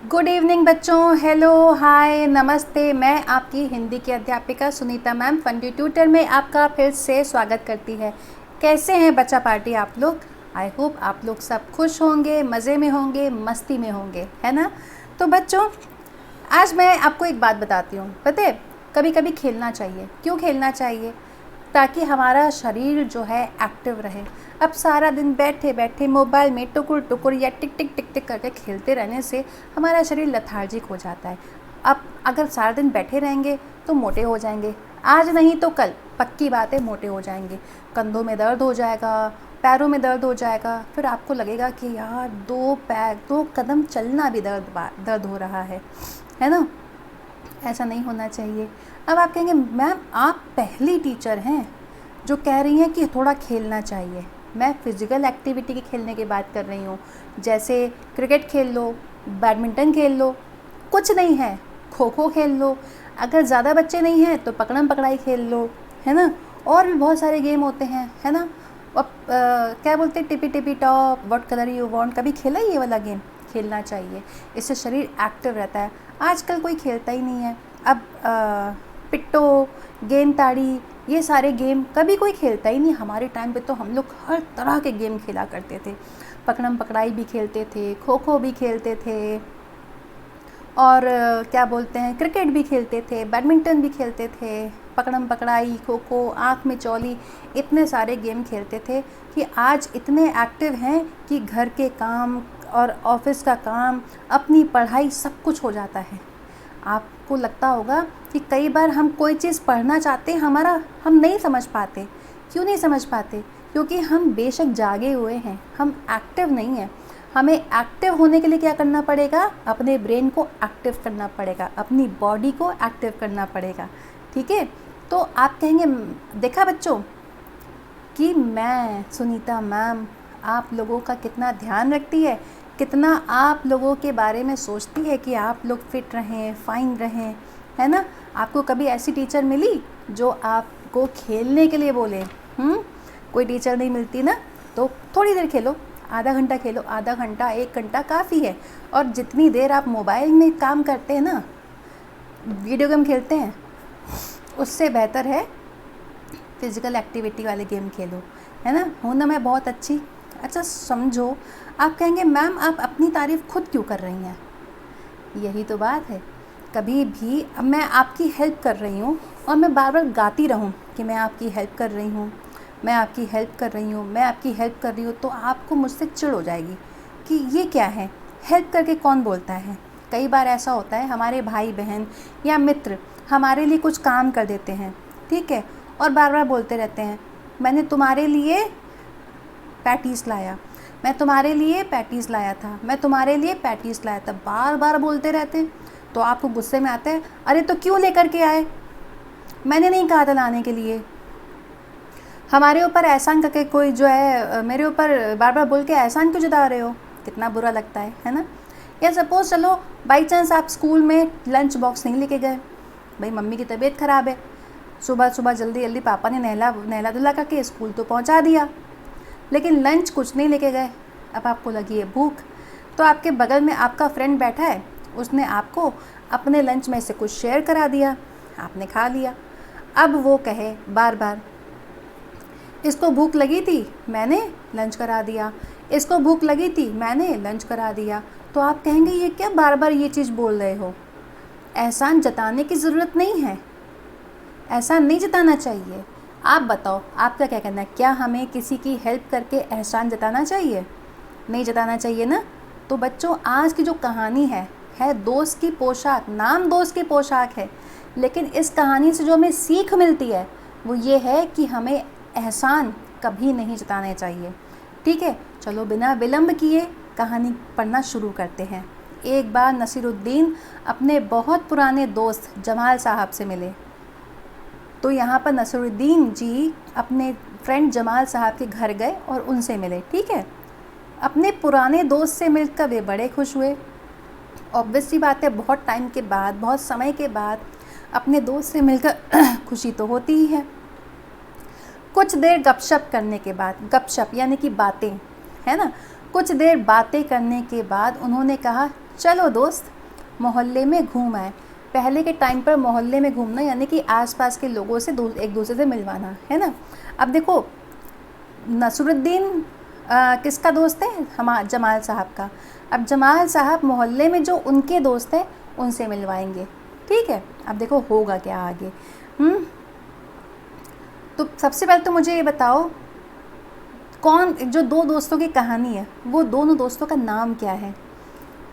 Good evening बच्चों, hello, हाय, नमस्ते। मैं आपकी हिंदी की अध्यापिका सुनीता मैम फंडी ट्यूटर में आपका फिर से स्वागत करती है। कैसे हैं बच्चा पार्टी आप लोग? आई होप आप लोग सब खुश होंगे, मज़े में होंगे, मस्ती में होंगे, है ना। तो बच्चों, आज मैं आपको एक बात बताती हूँ। पता है, कभी कभी खेलना चाहिए। क्यों खेलना चाहिए? ताकि हमारा शरीर जो है एक्टिव रहे। अब सारा दिन बैठे बैठे मोबाइल में टुकुर टुकुर या टिक टिक टिक टिक करके खेलते रहने से हमारा शरीर लेथार्जिक हो जाता है। अब अगर सारा दिन बैठे रहेंगे तो मोटे हो जाएंगे। आज नहीं तो कल पक्की बात है, मोटे हो जाएंगे। कंधों में दर्द हो जाएगा, पैरों में दर्द हो जाएगा। फिर आपको लगेगा कि यार 2 कदम चलना भी दर्द हो रहा है ना। ऐसा नहीं होना चाहिए। अब आप कहेंगे मैम आप पहली टीचर हैं जो कह रही हैं कि थोड़ा खेलना चाहिए। मैं फ़िज़िकल एक्टिविटी के खेलने की बात कर रही हूँ, जैसे क्रिकेट खेल लो, बैडमिंटन खेल लो, कुछ नहीं है, खो खो खेल लो। अगर ज़्यादा बच्चे नहीं हैं तो पकड़म पकड़ाई खेल लो, है ना। और भी बहुत सारे गेम होते हैं, है ना। अब क्या बोलते हैं, tippy tippy top, what colour you want, कभी खेला ये वाला गेम? खेलना चाहिए, इससे शरीर एक्टिव रहता है। आजकल कोई खेलता ही नहीं है। अब पिट्टो, गेंद ताड़ी, ये सारे गेम कभी कोई खेलता ही नहीं। हमारे टाइम पे तो हम लोग हर तरह के गेम खेला करते थे। पकड़म पकड़ाई भी खेलते थे, खो खो भी खेलते थे, और क्या बोलते हैं, क्रिकेट भी खेलते थे, बैडमिंटन भी खेलते थे, पकड़म पकड़ाई, खो खो, आँख में चौली, इतने सारे गेम खेलते थे कि आज इतने एक्टिव हैं कि घर के काम और ऑफिस का काम, अपनी पढ़ाई, सब कुछ हो जाता है। आपको लगता होगा कि कई बार हम कोई चीज़ पढ़ना चाहते हैं, हम नहीं समझ पाते। क्यों नहीं समझ पाते? क्योंकि हम बेशक जागे हुए हैं, हम एक्टिव नहीं हैं। हमें एक्टिव होने के लिए क्या करना पड़ेगा? अपने ब्रेन को एक्टिव करना पड़ेगा, अपनी बॉडी को एक्टिव करना पड़ेगा। ठीक है। तो आप कहेंगे देखा बच्चों कि मैं सुनीता मैम आप लोगों का कितना ध्यान रखती है, कितना आप लोगों के बारे में सोचती है कि आप लोग फिट रहें, फाइन रहें, है ना। आपको कभी ऐसी टीचर मिली जो आपको खेलने के लिए बोले? कोई टीचर नहीं मिलती ना। तो थोड़ी देर खेलो, आधा घंटा खेलो, आधा घंटा 1 घंटा काफ़ी है। और जितनी देर आप मोबाइल में काम करते हैं ना, वीडियो गेम खेलते हैं, उससे बेहतर है फिज़िकल एक्टिविटी वाले गेम खेलो, है ना। हूँ ना मैं बहुत अच्छी? अच्छा समझो, आप कहेंगे मैम आप अपनी तारीफ़ खुद क्यों कर रही हैं? यही तो बात है। कभी भी अब मैं आपकी हेल्प कर रही हूँ और मैं बार बार गाती रहूँ कि मैं आपकी हेल्प कर रही हूँ, मैं आपकी हेल्प कर रही हूँ, मैं आपकी हेल्प कर रही हूँ, तो आपको मुझसे चिढ़ हो जाएगी कि ये क्या है, हेल्प करके कौन बोलता है। कई बार ऐसा होता है, हमारे भाई बहन या मित्र हमारे लिए कुछ काम कर देते हैं, ठीक है, और बार बार बोलते रहते हैं मैंने तुम्हारे लिए पैटीज़ लाया, मैं तुम्हारे लिए पैटीज़ लाया था, मैं तुम्हारे लिए पैटीज़ लाया था, बार बार बोलते रहते हैं। तो आपको गुस्से में आता है, अरे तो क्यों लेकर के आए, मैंने नहीं कहा था लाने के लिए। हमारे ऊपर एहसान करके कोई जो है मेरे ऊपर बार बार बोल के एहसान क्यों जता रहे हो? कितना बुरा लगता है ना। या सपोज़ चलो बाई चांस आप स्कूल में लंच बॉक्स नहीं लेके गए, भाई मम्मी की तबीयत ख़राब है, सुबह सुबह जल्दी जल्दी पापा ने नहला धुला करके स्कूल तो पहुंचा दिया, लेकिन लंच कुछ नहीं लेके गए। अब आपको लगी है भूख, तो आपके बगल में आपका फ्रेंड बैठा है, उसने आपको अपने लंच में से कुछ शेयर करा दिया, आपने खा लिया। अब वो कहे बार बार इसको भूख लगी थी मैंने लंच करा दिया, इसको भूख लगी थी मैंने लंच करा दिया, तो आप कहेंगे ये क्या बार बार ये चीज़ बोल रहे हो? एहसान जताने की ज़रूरत नहीं है, एहसान नहीं जताना चाहिए। आप बताओ आपका क्या कहना है? क्या हमें किसी की हेल्प करके एहसान जताना चाहिए? नहीं जताना चाहिए ना। तो बच्चों आज की जो कहानी है दोस्त की पोशाक। नाम दोस्त की पोशाक है, लेकिन इस कहानी से जो हमें सीख मिलती है वो ये है कि हमें एहसान कभी नहीं जताने चाहिए। ठीक है, चलो बिना विलम्ब किए कहानी पढ़ना शुरू करते हैं। एक बार नसीरुद्दीन अपने बहुत पुराने दोस्त जमाल साहब से मिले। तो यहाँ पर नसीरुद्दीन जी अपने फ्रेंड जमाल साहब के घर गए और उनसे मिले। ठीक है, अपने पुराने दोस्त से मिलकर वे बड़े खुश हुए। ऑब्वियस सी बात है, बहुत टाइम के बाद, बहुत समय के बाद अपने दोस्त से मिलकर खुशी तो होती ही है। कुछ देर गपशप करने के बाद, गपशप यानी कि बातें, है ना, कुछ देर बातें करने के बाद उन्होंने कहा चलो दोस्त मोहल्ले में घूम आए। पहले के टाइम पर मोहल्ले में घूमना यानी कि आसपास के लोगों से एक दूसरे से मिलवाना, है ना। अब देखो नसरुद्दीन किसका दोस्त है, जमाल साहब का। अब जमाल साहब मोहल्ले में जो उनके दोस्त हैं उनसे मिलवाएंगे, ठीक है। अब देखो होगा क्या आगे। तो सबसे पहले तो मुझे ये बताओ, कौन जो दो दोस्तों की कहानी है वो दोनों दोस्तों का नाम क्या है,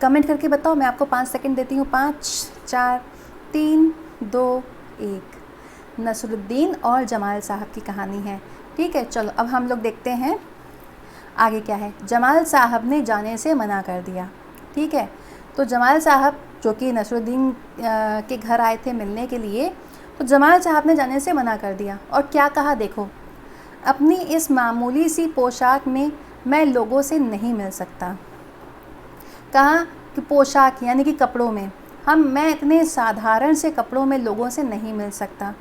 कमेंट करके बताओ। मैं आपको 5 सेकंड देती हूँ। 5 4 3 2 1। नसरुद्दीन और जमाल साहब की कहानी है, ठीक है। चलो अब हम लोग देखते हैं आगे क्या है। जमाल साहब ने जाने से मना कर दिया, ठीक है। तो जमाल साहब जो कि नसरुद्दीन के घर आए थे मिलने के लिए, तो जमाल साहब ने जाने से मना कर दिया। और क्या कहा देखो, अपनी इस मामूली सी पोशाक में मैं लोगों से नहीं मिल सकता। कहा कि पोशाक यानी कि कपड़ों में मैं इतने साधारण से कपड़ों में लोगों से नहीं मिल सकता।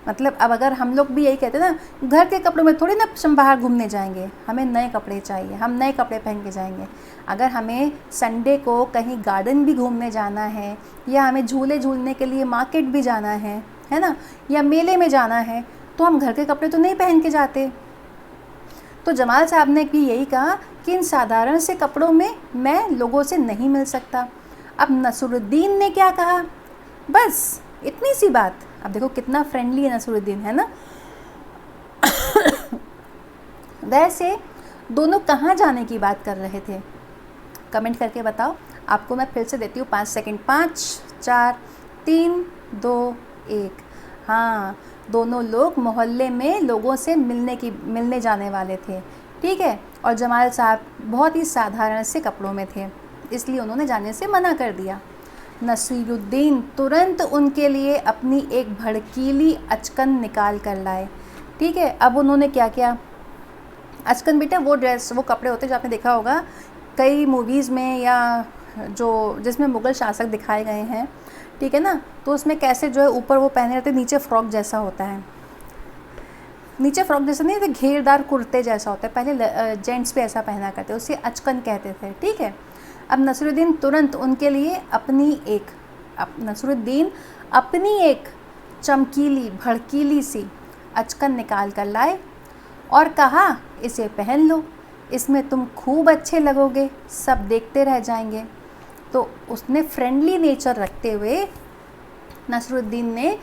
मतलब अब अगर हम लोग भी यही कहते ना, घर के कपड़ों में थोड़ी ना हम बाहर घूमने जाएंगे, हमें नए कपड़े चाहिए, हम नए कपड़े पहन के जाएंगे। अगर हमें संडे को कहीं गार्डन भी घूमने जाना है, या हमें झूले झूलने के लिए मार्केट भी जाना है ना, या मेले में जाना है, तो हम घर के कपड़े तो नहीं पहन के जाते। तो जमाल साहब ने भी यही कहा कि इन साधारण से कपड़ों में मैं लोगों से नहीं मिल सकता। अब नसरुद्दीन ने क्या कहा, बस इतनी सी बात। अब देखो कितना फ्रेंडली है नसरुद्दीन, है ना। वैसे दोनों कहाँ जाने की बात कर रहे थे, कमेंट करके बताओ। आपको मैं फिर से देती हूँ 5 सेकंड। 5 4 3 2 1। हाँ, दोनों लोग मोहल्ले में लोगों से मिलने जाने वाले थे, ठीक है। और जमाल साहब बहुत ही साधारण से कपड़ों में थे, इसलिए उन्होंने जाने से मना कर दिया। नसीरुद्दीन तुरंत उनके लिए अपनी एक भड़कीली अचकन निकाल कर लाए, ठीक है। अब उन्होंने क्या किया, अचकन बेटा वो ड्रेस, वो कपड़े होते हैं जो आपने देखा होगा कई मूवीज़ में, या जो जिसमें मुग़ल शासक दिखाए गए हैं, ठीक है ना। तो उसमें कैसे जो है ऊपर वो पहने रहते, नीचे फ्रॉक जैसा होता है, नीचे फ्रॉक जैसा नहीं होता, घेरदार कुर्ते जैसा होता है। पहले जेंट्स पे ऐसा पहना करते, उसे अचकन कहते थे, ठीक है। अब नसरुद्दीन तुरंत उनके लिए नसरुद्दीन अपनी एक चमकीली भड़कीली सी अचकन निकाल कर लाए और कहा, इसे पहन लो, इसमें तुम खूब अच्छे लगोगे, सब देखते रह जाएंगे। तो उसने फ्रेंडली नेचर रखते हुए नसरुद्दीन ने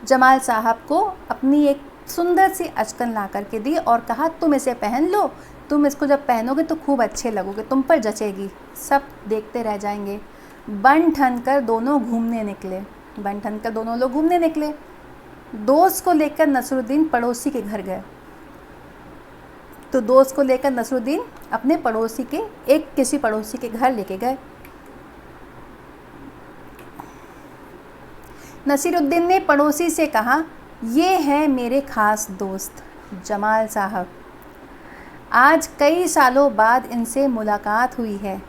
जमाल साहब को अपनी एक सुंदर सी अचकन ला कर के दी और कहा, तुम इसे पहन लो, तुम इसको जब पहनोगे तो खूब अच्छे लगोगे, तुम पर जचेगी, सब देखते रह जाएंगे। बन ठन कर दोनों लोग घूमने निकले। दोस्त को लेकर नसरुद्दीन पड़ोसी के घर गए। तो दोस्त को लेकर नसरुद्दीन अपने किसी पड़ोसी के घर लेके गए। नसीरुद्दीन ने पड़ोसी से कहा, ये है मेरे ख़ास दोस्त जमाल साहब, आज कई सालों बाद इनसे मुलाकात हुई है।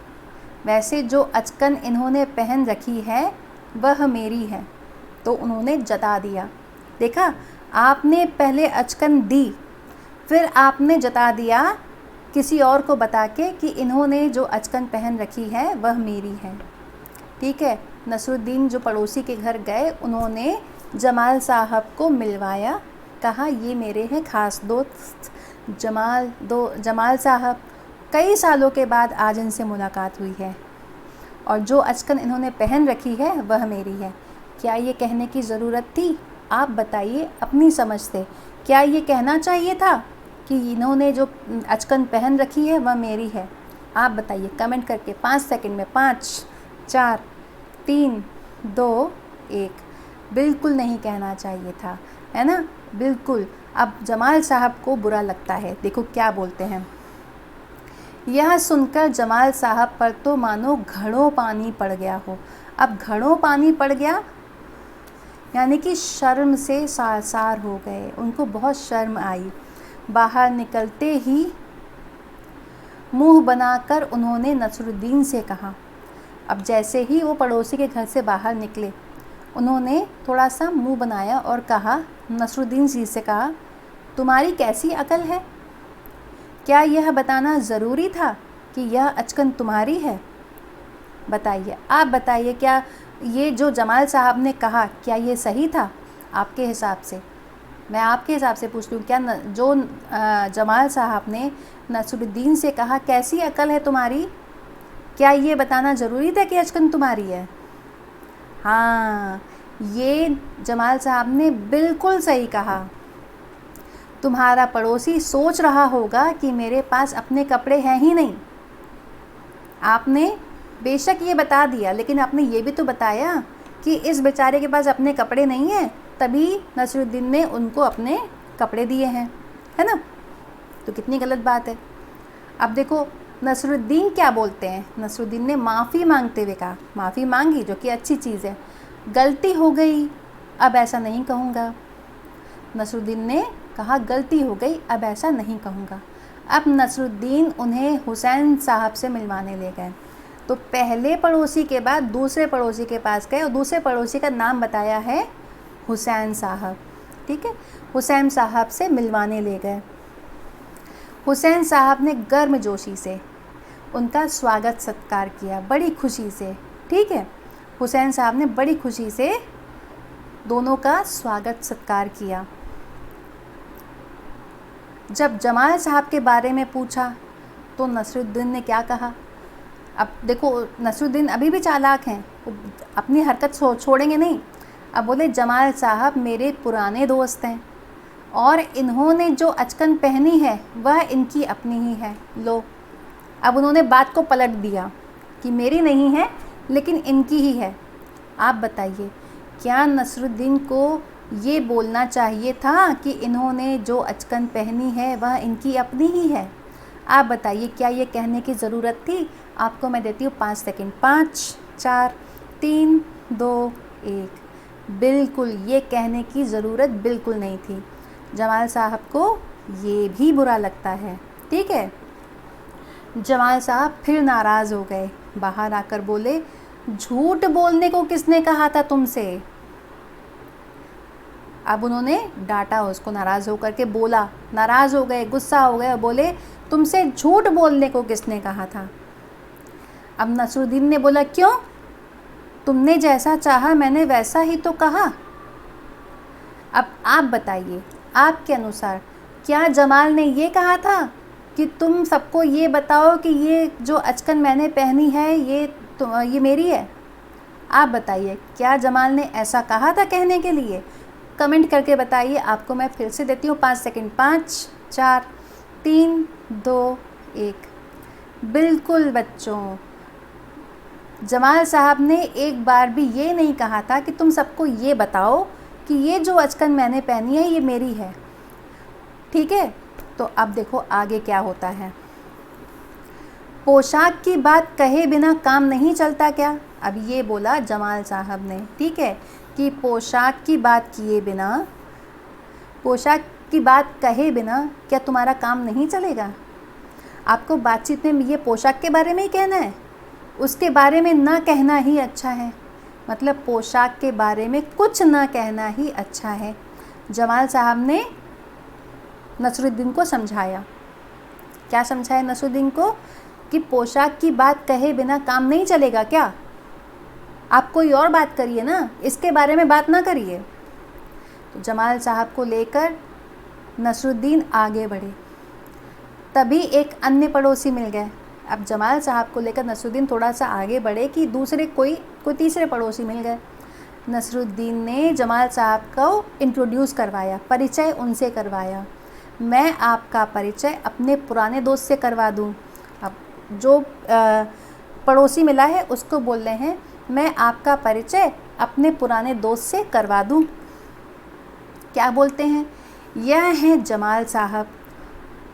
वैसे जो अचकन इन्होंने पहन रखी है वह मेरी है। तो उन्होंने जता दिया, देखा, आपने पहले अचकन दी, फिर आपने जता दिया किसी और को बता के कि इन्होंने जो अचकन पहन रखी है वह मेरी है, ठीक है। नसरुद्दीन जो पड़ोसी के घर गए, उन्होंने जमाल साहब को मिलवाया, कहा, ये मेरे हैं ख़ास दोस्त जमाल साहब, कई सालों के बाद आज इनसे मुलाकात हुई है और जो अचकन इन्होंने पहन रखी है वह मेरी है। क्या ये कहने की ज़रूरत थी? आप बताइए अपनी समझ से, क्या ये कहना चाहिए था कि इन्होंने जो अचकन पहन रखी है वह मेरी है? आप बताइए कमेंट करके 5 सेकंड में। 5 4 3 2 1। बिल्कुल नहीं कहना चाहिए था, है ना, बिल्कुल। अब जमाल साहब को बुरा लगता है, देखो क्या बोलते हैं। यह सुनकर जमाल साहब पर तो मानो घड़ों पानी पड़ गया हो। अब घड़ों पानी पड़ गया यानी कि शर्म से सार हो गए, उनको बहुत शर्म आई। बाहर निकलते ही मुंह बनाकर उन्होंने नसरुद्दीन से कहा, अब जैसे ही वो पड़ोसी के घर से बाहर निकले, उन्होंने थोड़ा सा मुंह बनाया और कहा, नसरुद्दीन जी से कहा, तुम्हारी कैसी अकल है? क्या यह बताना ज़रूरी था कि यह अचकन तुम्हारी है? बताइए, आप बताइए, क्या ये जो जमाल साहब ने कहा, क्या ये सही था आपके हिसाब से? मैं आपके हिसाब से पूछ रही हूँ, क्या जो जमाल साहब ने नसरुद्दीन से कहा, कैसी अकल है तुम्हारी, क्या ये बताना ज़रूरी था कि अचकन तुम्हारी है? हाँ, ये जमाल साहब ने बिल्कुल सही कहा। तुम्हारा पड़ोसी सोच रहा होगा कि मेरे पास अपने कपड़े हैं ही नहीं। आपने बेशक ये बता दिया, लेकिन आपने ये भी तो बताया कि इस बेचारे के पास अपने कपड़े नहीं हैं, तभी नसरुद्दीन ने उनको अपने कपड़े दिए हैं, है ना? तो कितनी गलत बात है। अब देखो नसरुद्दीन क्या बोलते हैं। नसरुद्दीन ने माफ़ी मांगते हुए कहा, माफ़ी मांगी, जो कि अच्छी चीज़ है। गलती हो गई, अब ऐसा नहीं कहूँगा। नसरुद्दीन ने कहा गलती हो गई, अब ऐसा नहीं कहूँगा। अब नसरुद्दीन उन्हें हुसैन साहब से मिलवाने ले गए। तो पहले पड़ोसी के बाद दूसरे पड़ोसी के पास गए और दूसरे पड़ोसी का नाम बताया है हुसैन साहब। ठीक है, हुसैन साहब से मिलवाने ले गए। हुसैन साहब ने गर्मजोशी से उनका स्वागत सत्कार किया, बड़ी खुशी से। ठीक है, हुसैन साहब ने बड़ी खुशी से दोनों का स्वागत सत्कार किया। जब जमाल साहब के बारे में पूछा तो नसरुद्दीन ने क्या कहा? अब देखो नसरुद्दीन अभी भी चालाक हैं, अपनी हरकत छोड़ेंगे नहीं। अब बोले जमाल साहब मेरे पुराने दोस्त हैं और इन्होंने जो अचकन पहनी है वह इनकी अपनी ही है। लो, अब उन्होंने बात को पलट दिया कि मेरी नहीं है लेकिन इनकी ही है। आप बताइए, क्या नसरुद्दीन को ये बोलना चाहिए था कि इन्होंने जो अचकन पहनी है वह इनकी अपनी ही है? आप बताइए, क्या ये कहने की ज़रूरत थी? आपको मैं देती हूँ 5 सेकंड। 5, 4, 3, 2, 1। बिल्कुल ये कहने की ज़रूरत बिल्कुल नहीं थी। जमाल साहब को ये भी बुरा लगता है। ठीक है, जमाल साहब फिर नाराज़ हो गए, बाहर आकर बोले झूठ बोलने को किसने कहा था तुमसे? अब उन्होंने डांटा उसको, नाराज़ होकर के बोला, नाराज़ हो गए, गुस्सा हो गए और बोले तुमसे झूठ बोलने को किसने कहा था? अब नसरुद्दीन ने बोला क्यों? तुमने जैसा चाहा मैंने वैसा ही तो कहा। अब आप बताइए, आपके अनुसार क्या जमाल ने ये कहा था कि तुम सबको ये बताओ कि ये जो अचकन मैंने पहनी है ये मेरी है? आप बताइए, क्या जमाल ने ऐसा कहा था कहने के लिए? कमेंट करके बताइए। आपको मैं फिर से देती हूँ 5 सेकंड। 5, 4, 3, 2, 1। बिल्कुल बच्चों, जमाल साहब ने एक बार भी ये नहीं कहा था कि तुम सबको ये बताओ कि ये जो अचकन मैंने पहनी है ये मेरी है। ठीक है, तो अब देखो आगे क्या होता है। पोशाक की बात कहे बिना काम नहीं चलता क्या? अब ये बोला जमाल साहब ने। ठीक है, कि पोशाक की बात किए बिना, पोशाक की बात कहे बिना क्या तुम्हारा काम नहीं चलेगा? आपको बातचीत में ये पोशाक के बारे में ही कहना है, उसके बारे में ना कहना ही अच्छा है। मतलब पोशाक के बारे में कुछ ना कहना ही अच्छा है। जमाल साहब ने नसरुद्दीन को समझाया। क्या समझाया नसरुद्दीन को? कि पोशाक की बात कहे बिना काम नहीं चलेगा क्या? आप कोई और बात करिए ना, इसके बारे में बात ना करिए। तो जमाल साहब को लेकर नसरुद्दीन आगे बढ़े। तभी एक अन्य पड़ोसी मिल गए। अब जमाल साहब को लेकर नसरुद्दीन थोड़ा सा आगे बढ़े कि दूसरे कोई तीसरे पड़ोसी मिल गए। नसरुद्दीन ने जमाल साहब को इंट्रोड्यूस करवाया, परिचय उनसे करवाया। मैं आपका परिचय अपने पुराने दोस्त से करवा दूं। अब जो पड़ोसी मिला है उसको बोल रहे हैं मैं आपका परिचय अपने पुराने दोस्त से करवा दूं। क्या बोलते हैं? यह हैं जमाल साहब।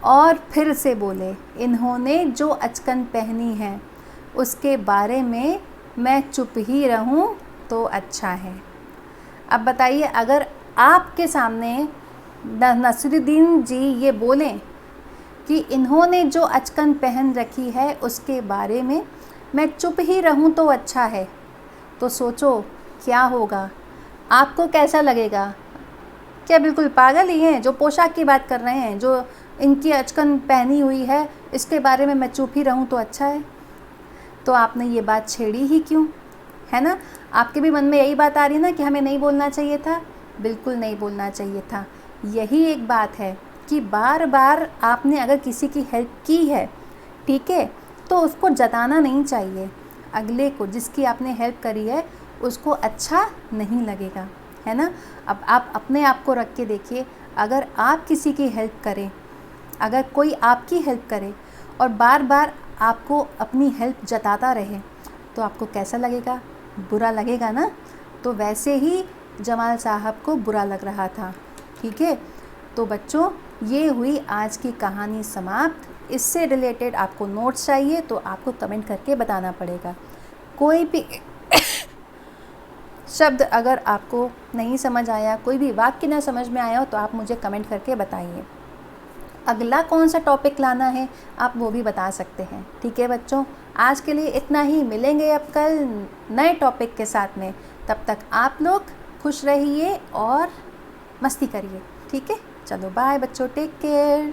और फिर से बोले इन्होंने जो अचकन पहनी है उसके बारे में मैं चुप ही रहूं तो अच्छा है। अब बताइए, अगर आपके सामने नसरुद्दीन जी ये बोलें कि इन्होंने जो अचकन पहन रखी है उसके बारे में मैं चुप ही रहूं तो अच्छा है, तो सोचो क्या होगा, आपको कैसा लगेगा? क्या बिल्कुल पागल ही हैं जो पोशाक की बात कर रहे हैं, जो इनकी अचकन पहनी हुई है इसके बारे में मैं चुप ही रहूं तो अच्छा है? तो आपने ये बात छेड़ी ही क्यों? है ना। आपके भी मन में यही बात आ रही है ना कि हमें नहीं बोलना चाहिए था? बिल्कुल नहीं बोलना चाहिए था। यही एक बात है कि बार बार आपने अगर किसी की हेल्प की है, ठीक है, तो उसको जताना नहीं चाहिए। अगले को, जिसकी आपने हेल्प करी है, उसको अच्छा नहीं लगेगा, है ना। अब आप अपने आप को रख के देखिए, अगर आप किसी की हेल्प करें, अगर कोई आपकी हेल्प करे और बार बार आपको अपनी हेल्प जताता रहे, तो आपको कैसा लगेगा? बुरा लगेगा ना। तो वैसे ही जमाल साहब को बुरा लग रहा था, ठीक है। तो बच्चों, ये हुई आज की कहानी समाप्त। इससे रिलेटेड आपको नोट्स चाहिए तो आपको कमेंट करके बताना पड़ेगा। कोई भी शब्द अगर आपको नहीं समझ आया, कोई भी वाक्य ना समझ में आया हो, तो आप मुझे कमेंट करके बताइए। अगला कौन सा टॉपिक लाना है आप वो भी बता सकते हैं, ठीक है बच्चों। आज के लिए इतना ही, मिलेंगे अब कल नए टॉपिक के साथ में। तब तक आप लोग खुश रहिए और मस्ती करिए, ठीक है। चलो बाय बच्चों, टेक केयर।